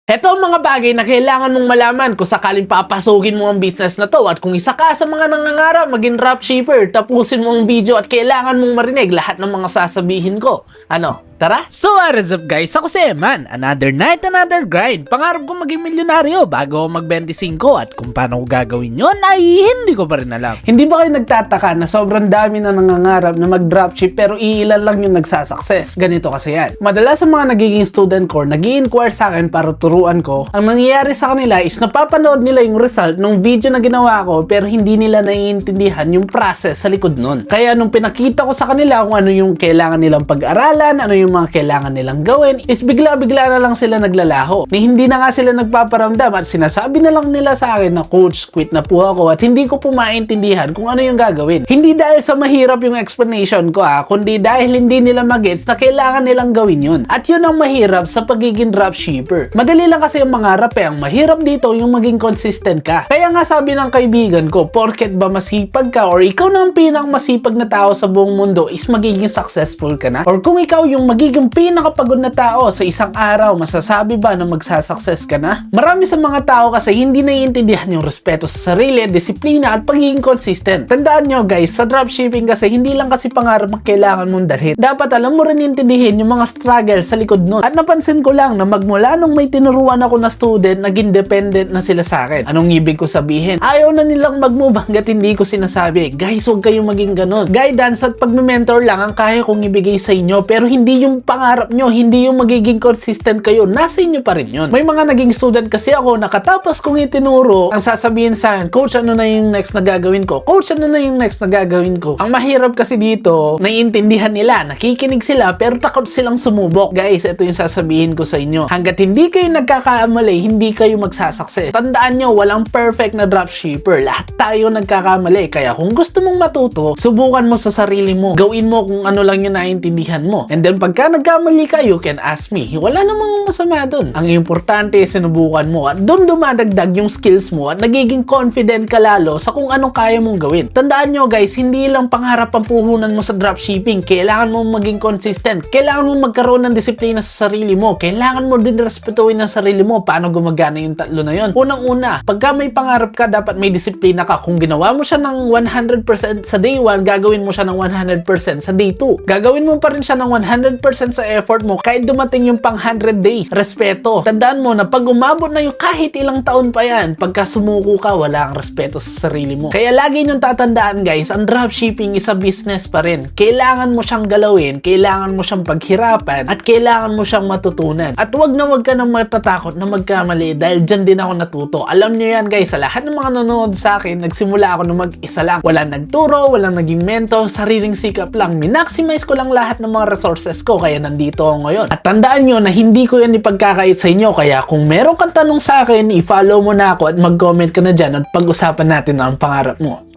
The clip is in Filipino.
Ito ang mga bagay na kailangan mong malaman kung sakaling papasukin mo ang business na to at kung isa ka sa mga nangangarap maging dropshipper, tapusin mo ang video at kailangan mong marinig lahat ng mga sasabihin ko. Ano? Tara? So what is up guys? Ako si Eman. Another night, another grind. Pangarap ko maging milyonaryo bago ako mag-25 at kung paano ko gagawin yun ay hindi ko pa rin alam. Hindi ba kayo nagtataka na sobrang dami na nangangarap na mag-dropship pero iilan lang yung nagsasucess? Ganito kasi yan. Madalas sa mga nagiging student ko, nag-i-inquire sa akin para turuan ko, ang nangyayari sa kanila is napapanood nila yung result ng video na ginawa ko pero hindi nila naiintindihan yung process sa likod nun. Kaya nung pinakita ko sa kanila kung ano yung kailangan nilang pag-aralan, ano yung mga kailangan nilang gawin, is bigla-bigla na lang sila naglalaho. Ni hindi na nga sila nagpaparamdam at sinasabi na lang nila sa akin na coach, quit na po ako at hindi ko po maintindihan kung ano yung gagawin. Hindi dahil sa mahirap yung explanation ko kundi dahil hindi nila magets na kailangan nilang gawin yun. At yun ang mahirap sa pagiging dropshipper. Madali lang kasi yung mangarap ang mahirap dito yung maging consistent ka. Kaya nga sabi ng kaibigan ko, porket ba masipag ka or ikaw na ang pinakamasipag na tao sa buong mundo is magiging successful ka na? Or kung ikaw yung magiging pinakapagod na tao sa isang araw, masasabi ba na magsasucess ka na? Marami sa mga tao kasi hindi naiintindihan yung respeto sa sarili, disiplina at pagiging consistent. Tandaan nyo guys, sa dropshipping kasi hindi lang kasi pangarap ang kailangan mong dalhin. Dapat alam mo rin intindihin yung mga struggle sa likod nun. At napansin ko lang na magmula nung may tinuruan ako na student, naging dependent na sila sa akin. Anong ibig ko sabihin? Ayaw na nilang mag-move hanggat hindi ko sinasabi. Guys, huwag kayong maging ganun. Guidance at pag-mentor lang ang kaya kong ibigay sa inyo pero hindi yung pangarap nyo, hindi yung magiging consistent kayo, nasa inyo pa rin yun. May mga naging student kasi ako, nakatapos kong itinuro, ang sasabihin sa akin, coach, ano na yung next na gagawin ko? Coach, ano na yung next na gagawin ko? Ang mahirap kasi dito, naiintindihan nila, nakikinig sila, pero takot silang sumubok. Guys, ito yung sasabihin ko sa inyo. Hanggat hindi kayo nagkakamali, hindi kayo magsasucces. Tandaan nyo, walang perfect na dropshipper. Lahat tayo nagkakamali. Kaya kung gusto mong matuto, subukan mo sa sarili mo. Gawin mo kung ano lang yung naiintindihan mo. And then pagka nagkamali ka, you can ask me. Wala namang masama dun. Ang importante, sinubukan mo at dun dumadagdag yung skills mo at nagiging confident ka lalo sa kung anong kaya mong gawin. Tandaan nyo guys, hindi lang pangarap ang puhunan mo sa dropshipping. Kailangan mo maging consistent. Kailangan mo magkaroon ng disiplina sa sarili mo. Kailangan mo din respetuhin ang sarili mo. Paano gumagana yung tatlo na yun? Unang-una, pagka may pangarap ka, dapat may disiplina ka. Kung ginawa mo siya ng 100% sa day 1, gagawin mo siya ng 100% sa day 2. Gagawin mo pa rin siya ng 100% sa effort mo kahit dumating yung pang 100 days. Respeto. Tandaan mo na pag umabot na yung kahit ilang taon pa yan, pagka sumuko ka, wala kang respeto sa sarili mo. Kaya lagi nyung tatandaan guys, ang dropshipping is a business pa rin. Kailangan mo siyang galawin, kailangan mo siyang paghirapan, at kailangan mo siyang matutunan. At wag ka nang matatakot na magkamali dahil dyan din ako natuto. Alam nyo yan guys, sa lahat ng mga nanonood sa akin, nagsimula ako na mag-isa lang. Walang nagturo, walang naging mentor, sariling sikap lang. Minaximize ko lang lahat ng mga resources ko, kaya nandito ako ngayon. At tandaan nyo na hindi ko yan ipagkakait sa inyo, kaya kung meron kang tanong sa akin, i-follow mo na ako at mag-comment ka na dyan at pag-usapan natin ang pangarap mo.